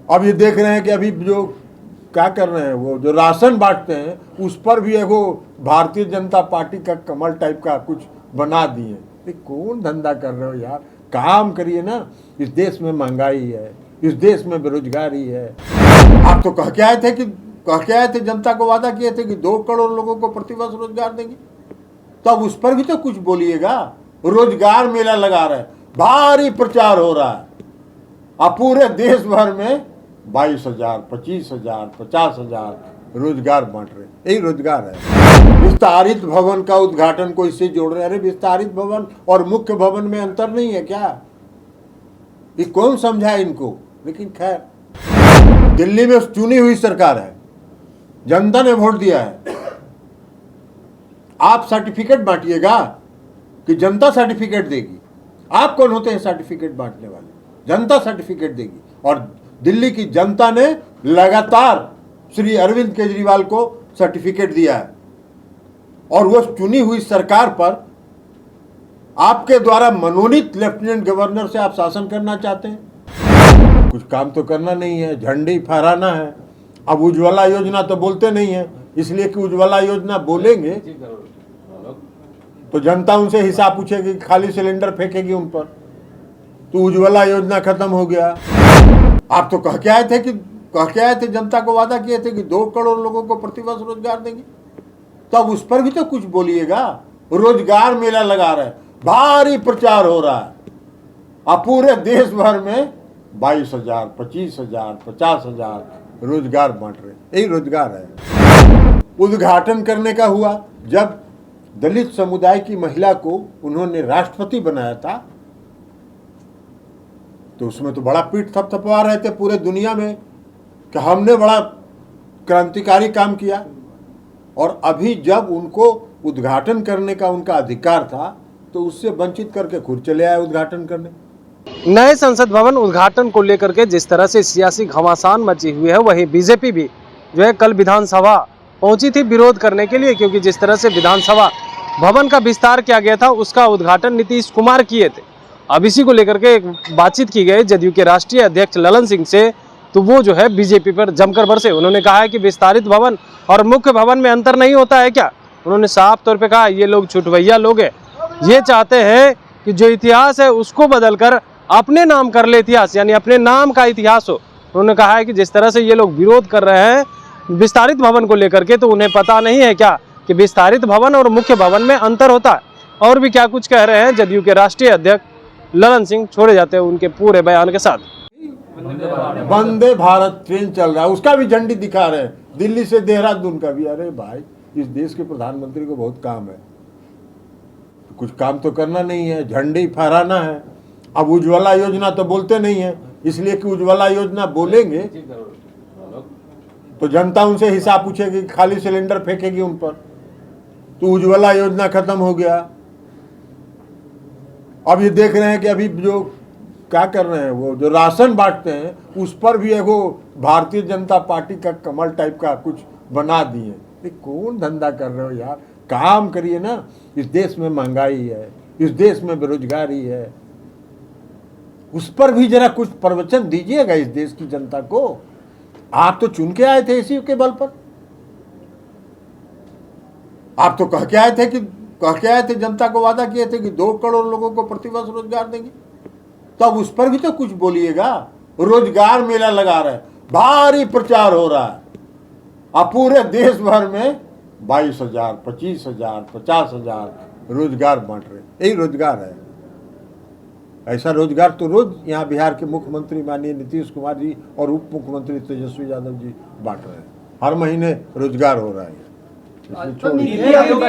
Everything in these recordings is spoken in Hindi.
अब ये देख रहे हैं कि अभी जो क्या कर रहे हैं, वो जो राशन बांटते हैं उस पर भी एगो भारतीय जनता पार्टी का कमल टाइप का कुछ बना दिए। ये कौन धंधा कर रहे हो यार, काम करिए ना। इस देश में महंगाई है, इस देश में बेरोजगारी है। आप तो कह के आए थे जनता को वादा किए थे कि 2 करोड़ लोगों को प्रतिवर्ष रोजगार देंगे, तब उस पर भी तो कुछ बोलिएगा। रोजगार मेला लगा रहे, भारी प्रचार हो रहा है, अब पूरे देश भर में 22,000, 25,000, 50,000 रोजगार बांट रहे। यही रोजगार है। विस्तारित भवन का उद्घाटन को इससे जोड़ रहे हैं। अरे विस्तारित भवन और मुख्य भवन में अंतर नहीं है क्या? ये कौन समझाए इनको? लेकिन खैर, दिल्ली में चुनी हुई सरकार है, जनता ने वोट दिया है। आप सर्टिफिकेट बांटिएगा कि जनता सर्टिफिकेट देगी? आप कौन होते हैं सर्टिफिकेट बांटने वाले? जनता सर्टिफिकेट देगी। और दिल्ली की जनता ने लगातार श्री अरविंद केजरीवाल को सर्टिफिकेट दिया है, और वो चुनी हुई सरकार पर आपके द्वारा मनोनीत लेफ्टिनेंट गवर्नर से आप शासन करना चाहते हैं। कुछ काम तो करना नहीं है, झंडी फहराना है। अब उज्ज्वला योजना तो बोलते नहीं है, इसलिए कि उज्ज्वला योजना बोलेंगे तो जनता उनसे हिसाब पूछेगी, खाली सिलेंडर फेंकेगी उन पर, तो उज्ज्वला योजना खत्म हो गया। आप तो कह के आए थे जनता को वादा किए थे कि 2 करोड़ लोगों को प्रतिवर्ष रोजगार देंगे, तब उस पर भी तो कुछ बोलिएगा। रोजगार मेला लगा रहे, भारी प्रचार हो रहा है, अब पूरे देश भर में 22,000, 25,000, 50,000 रोजगार बांट रहे। यही रोजगार है। उद्घाटन करने का हुआ जब दलित समुदाय की महिला को उन्होंने राष्ट्रपति बनाया था, तो उसमें तो बड़ा पीठ थपथपा रहे थे पूरे दुनिया में कि हमने बड़ा क्रांतिकारी काम किया। और अभी जब उनको उद्घाटन करने का उनका अधिकार था, तो उससे वंचित करके खुद चले आए उद्घाटन करने। नए संसद भवन उद्घाटन को लेकर के जिस तरह से सियासी घमासान मची हुई है, वहीं बीजेपी भी जो है कल विधानसभा पहुंची थी विरोध करने के लिए, क्योंकि जिस तरह से विधानसभा भवन का विस्तार किया गया था उसका उद्घाटन नीतीश कुमार किए थे। अब इसी को लेकर के बातचीत की गई जदयू के राष्ट्रीय अध्यक्ष ललन सिंह से, तो वो जो है बीजेपी पर जमकर बरसे। उन्होंने कहा है कि विस्तारित भवन और मुख्य भवन में अंतर नहीं होता है क्या? उन्होंने साफ तौर पे कहा ये लोग छुटभैया लोग हैं, ये चाहते हैं कि जो इतिहास है उसको बदलकर अपने नाम कर ले इतिहास, यानी अपने नाम का इतिहास हो। उन्होंने कहा है कि जिस तरह से ये लोग विरोध कर रहे हैं विस्तारित भवन को लेकर के, तो उन्हें पता नहीं है क्या कि विस्तारित भवन और मुख्य भवन में अंतर होता है। और भी क्या कुछ कह रहे हैं जदयू के राष्ट्रीय अध्यक्ष ललन सिंह, छोड़े जाते हैं उनके पूरे बयान के साथ। वंदे भारत ट्रेन चल रहा है, उसका भी झंडी दिखा रहे हैं, दिल्ली से देहरादून का भी। अरे भाई, इस देश के प्रधानमंत्री को बहुत काम है, कुछ काम तो करना नहीं है, झंडी फहराना है। अब उज्ज्वला योजना तो बोलते नहीं है, इसलिए कि उज्ज्वला योजना बोलेंगे तो जनता उनसे हिसाब पूछेगी, खाली सिलेंडर फेंकेगी उन पर, तो उज्ज्वला योजना खत्म हो गया। अब ये देख रहे हैं कि अभी जो क्या कर रहे हैं, वो जो राशन बांटते हैं उस पर भी एगो भारतीय जनता पार्टी का कमल टाइप का कुछ बना दिए। ये कौन धंधा कर रहे हो यार, काम करिए ना। इस देश में महंगाई है, इस देश में बेरोजगारी है, उस पर भी जरा कुछ प्रवचन दीजिएगा इस देश की जनता को। आप तो चुन के आए थे इसी के बल पर। आप तो कह के आए थे जनता को वादा किए थे कि 2 करोड़ लोगों को प्रतिवर्ष रोजगार देंगे, तब उस पर भी तो कुछ बोलिएगा। रोजगार मेला लगा रहे, भारी प्रचार हो रहा है, अब पूरे देश भर में 22,000, 25,000, 50,000 रोजगार बांट रहे। यही रोजगार है। ऐसा रोजगार तो रोज यहाँ बिहार के मुख्यमंत्री माननीय नीतीश कुमार जी और उप मुख्यमंत्री तेजस्वी यादव जी बांट रहे हैं। हर महीने रोजगार हो रहा है। नीति आयोग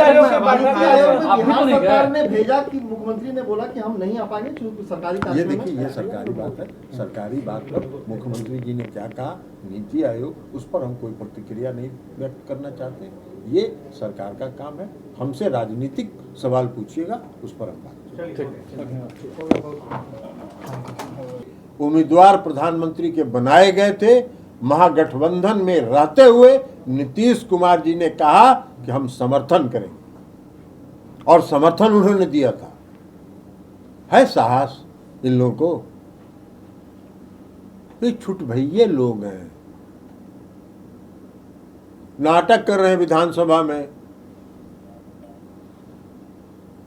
सरकार ने भेजा कि मुख्यमंत्री ने बोला कि हम नहीं आ पाएंगे क्योंकि सरकारी काम। ये देखिए, ये सरकारी बात है। सरकारी बात पर मुख्यमंत्री जी ने क्या कहा, नीति आयोग, उस पर हम कोई प्रतिक्रिया नहीं व्यक्त करना चाहते। ये सरकार का काम है। हमसे राजनीतिक सवाल पूछिएगा, उस पर हम बात। उम्मीदवार प्रधानमंत्री के बनाए गए थे। महागठबंधन में रहते हुए नीतीश कुमार जी ने कहा कि हम समर्थन करेंगे, और समर्थन उन्होंने दिया था। है साहस इन लोगों को। ये छुट भैये लोग हैं, नाटक कर रहे हैं विधानसभा में।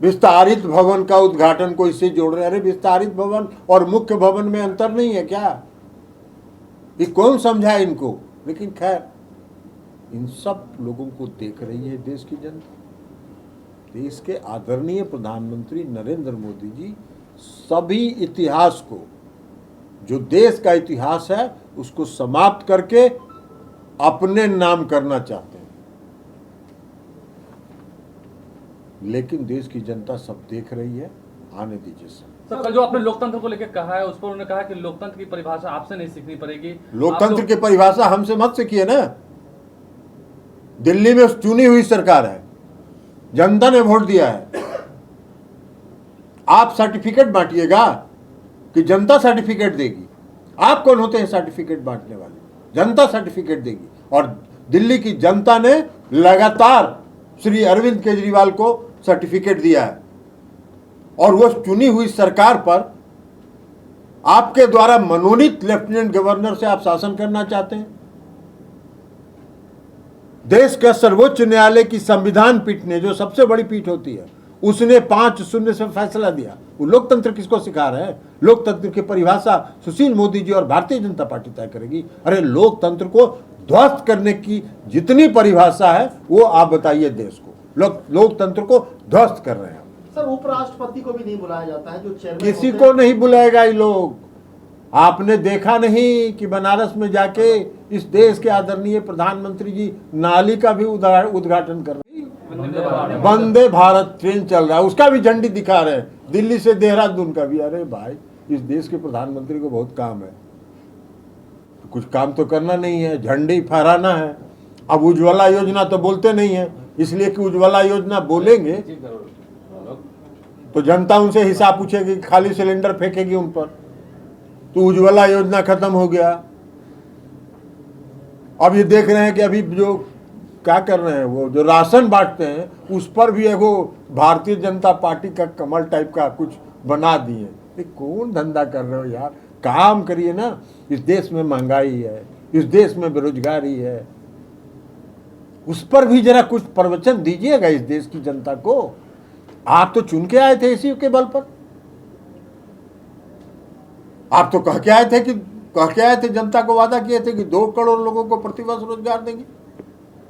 विस्तारित भवन का उद्घाटन को इससे जोड़ रहे हैं। अरे विस्तारित भवन और मुख्य भवन में अंतर नहीं है क्या? ये कौन समझाए इनको? लेकिन खैर, इन सब लोगों को देख रही है देश की जनता। देश के आदरणीय प्रधानमंत्री नरेंद्र मोदी जी सभी इतिहास को, जो देश का इतिहास है, उसको समाप्त करके अपने नाम करना चाहते हैं। लेकिन देश की जनता सब देख रही है, आने दीजिए सब। सर, कल जो आपने लोकतंत्र को लेकर कहा है, उस पर उन्होंने कहा कि लोकतंत्र की परिभाषा आपसे नहीं सीखनी पड़ेगी। लोकतंत्र की परिभाषा हमसे मत सीखिए ना। दिल्ली में चुनी हुई सरकार है, जनता ने वोट दिया है। आप सर्टिफिकेट बांटिएगा कि जनता सर्टिफिकेट देगी? आप कौन होते हैं सर्टिफिकेट बांटने वाले? जनता सर्टिफिकेट देगी। और दिल्ली की जनता ने लगातार श्री अरविंद केजरीवाल को सर्टिफिकेट दिया है, और वो चुनी हुई सरकार पर आपके द्वारा मनोनीत लेफ्टिनेंट गवर्नर से आप शासन करना चाहते हैं। देश का सर्वोच्च न्यायालय की संविधान पीठ ने, जो सबसे बड़ी पीठ होती है, उसने 5-0 से फैसला दिया। वो लोकतंत्र किसको सिखा रहे हैं? लोकतंत्र की परिभाषा सुशील मोदी जी और भारतीय जनता पार्टी तय करेगी। अरे लोकतंत्र को ध्वस्त करने की जितनी परिभाषा है वो आप बताइए देश को। लोकतंत्र को ध्वस्त कर रहे हैं। सर, उपराष्ट्रपति को भी नहीं बुलाया जाता है, जो चेयरमैन किसी होते को हैं। नहीं बुलाएगा ये लोग। आपने देखा नहीं कि बनारस में जाके इस देश के आदरणीय प्रधानमंत्री जी नाली का भी उद्घाटन कर रहे हैं। वंदे भारत ट्रेन चल रहा है, उसका भी झंडी दिखा रहे हैं, दिल्ली से देहरादून का भी। अरे भाई, इस देश के प्रधानमंत्री को बहुत काम है, कुछ काम तो करना नहीं है, झंडी फहराना है। अब उज्ज्वला योजना तो बोलते नहीं है, इसलिए कि उज्ज्वला योजना बोलेंगे तो जनता उनसे हिसाब पूछेगी, खाली सिलेंडर फेंकेगी उन पर। तो उज्ज्वला योजना खत्म हो गया। अब ये देख रहे हैं कि अभी जो क्या कर रहे हैं, वो जो राशन बांटते हैं उस पर भी एगो भारतीय जनता पार्टी का कमल टाइप का कुछ बना दिए। ये कौन धंधा कर रहे हो यार? काम करिए ना। इस देश में महंगाई है, इस देश में बेरोजगारी है, उस पर भी जरा कुछ प्रवचन दीजिएगा इस देश की जनता को। आप तो चुन के आए थे इसी के बल पर। आप तो कह के आए थे जनता को, वादा किए थे कि 2 करोड़ लोगों को प्रतिवर्ष रोजगार देंगे।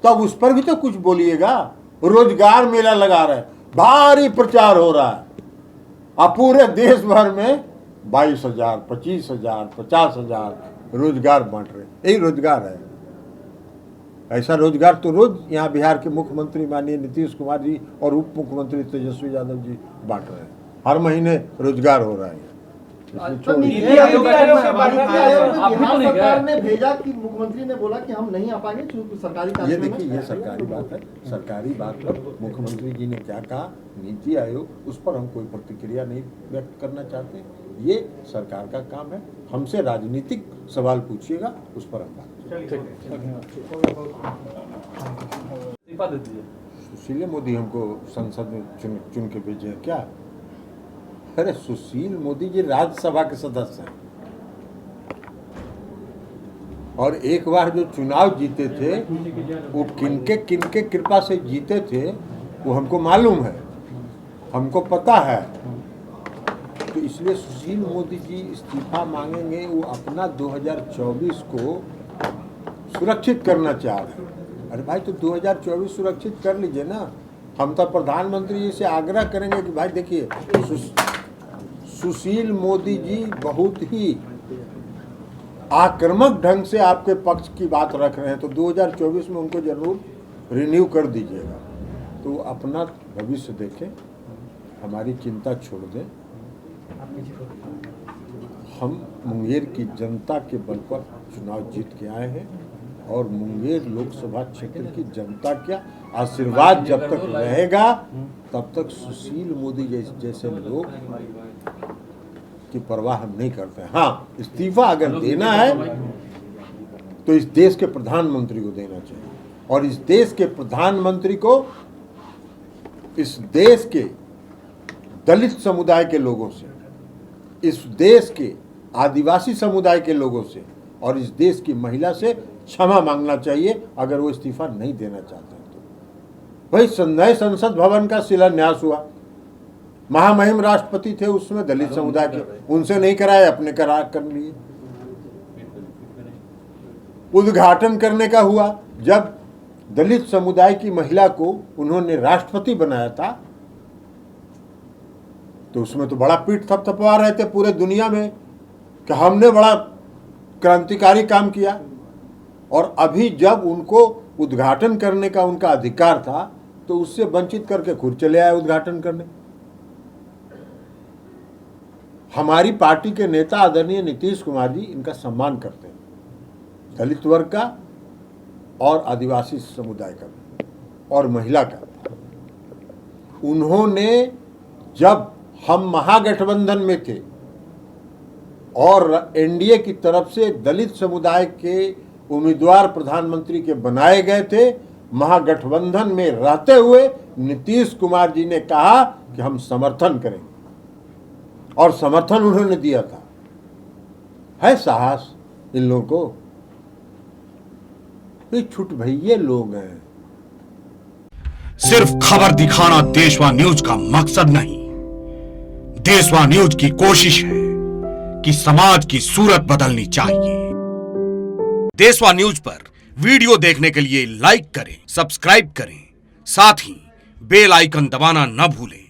तो अब उस पर भी तो कुछ बोलिएगा। रोजगार मेला लगा रहे हैं, भारी प्रचार हो रहा है। अब पूरे देश भर में 22,000, 25,000, 50,000 रोजगार बांट रहे। यही रोजगार है। ऐसा रोजगार तो रोज यहाँ बिहार के मुख्यमंत्री माननीय नीतीश कुमार जी और उप मुख्यमंत्री तेजस्वी यादव जी बांट रहे हैं। हर महीने रोजगार हो रहा है। तो नीति आयोग बिहार सरकार ने भेजा कि मुख्यमंत्री ने बोला कि हम नहीं आ पाएंगे क्योंकि सरकारी ये कार्यक्रम देखिए, ये सरकारी बात है। सरकारी बात पर मुख्यमंत्री जी ने क्या कहा, नीति आयोग, उस पर हम कोई प्रतिक्रिया नहीं व्यक्त करना चाहते। ये सरकार का काम है। हमसे राजनीतिक सवाल पूछिएगा, उस पर हम बात। इस्तीफा दे दीजिए। सुशील मोदी हमको संसद में चुन के भेजे हैं क्या? अरे सुशील मोदी जी राज्यसभा के सदस्य हैं, और एक बार जो चुनाव जीते थे वो किनके कृपा से जीते थे वो हमको मालूम है, हमको पता है। तो इसलिए सुशील मोदी जी इस्तीफा मांगेंगे। वो अपना 2024 को सुरक्षित करना चाह रहे हैं। अरे भाई, तो 2024 सुरक्षित कर लीजिए ना। हम तो प्रधानमंत्री जी से आग्रह करेंगे कि भाई देखिए, सुशील मोदी जी बहुत ही आक्रामक ढंग से आपके पक्ष की बात रख रहे हैं, तो 2024 में उनको जरूर रिन्यू कर दीजिएगा। तो अपना भविष्य देखें, हमारी चिंता छोड़ दें। हम मुंगेर की जनता के बल पर चुनाव जीत के आए हैं, और मुंगेर लोकसभा क्षेत्र की जनता का आशीर्वाद जब तक रहेगा तब तक सुशील मोदी जैसे लोग की परवाह हम नहीं करते। हाँ, इस्तीफा अगर देना है तो इस देश के प्रधानमंत्री को देना चाहिए, और इस देश के प्रधानमंत्री को इस देश के दलित समुदाय के लोगों से, इस देश के आदिवासी समुदाय के लोगों से और इस देश की महिला से क्षमा मांगना चाहिए अगर वो इस्तीफा नहीं देना चाहते तो। वही नए संसद भवन का शिलान्यास हुआ, महामहिम राष्ट्रपति थे उसमें दलित समुदाय के, उनसे नहीं कराए, अपने कर लिए। उद्घाटन करने का हुआ, जब दलित समुदाय की महिला को उन्होंने राष्ट्रपति बनाया था तो उसमें तो बड़ा पीठ थपथपा रहे थे पूरे दुनिया में कि हमने बड़ा क्रांतिकारी काम किया। और अभी जब उनको उद्घाटन करने का उनका अधिकार था तो उससे वंचित करके खुद चले आए उद्घाटन करने। हमारी पार्टी के नेता आदरणीय नीतीश कुमार जी इनका सम्मान करते हैं, दलित वर्ग का और आदिवासी समुदाय का और महिला का। उन्होंने जब हम महागठबंधन में थे और एनडीए की तरफ से दलित समुदाय के उम्मीदवार प्रधानमंत्री के बनाए गए थे, महागठबंधन में रहते हुए नीतीश कुमार जी ने कहा कि हम समर्थन करेंगे और समर्थन उन्होंने दिया था। है साहस इन लोगों को? ये छुट भैये लोग हैं। सिर्फ खबर दिखाना देशवा न्यूज का मकसद नहीं, देशवा न्यूज की कोशिश है कि समाज की सूरत बदलनी चाहिए। देशवा न्यूज पर वीडियो देखने के लिए लाइक करें, सब्सक्राइब करें, साथ ही बेल आइकन दबाना न भूलें।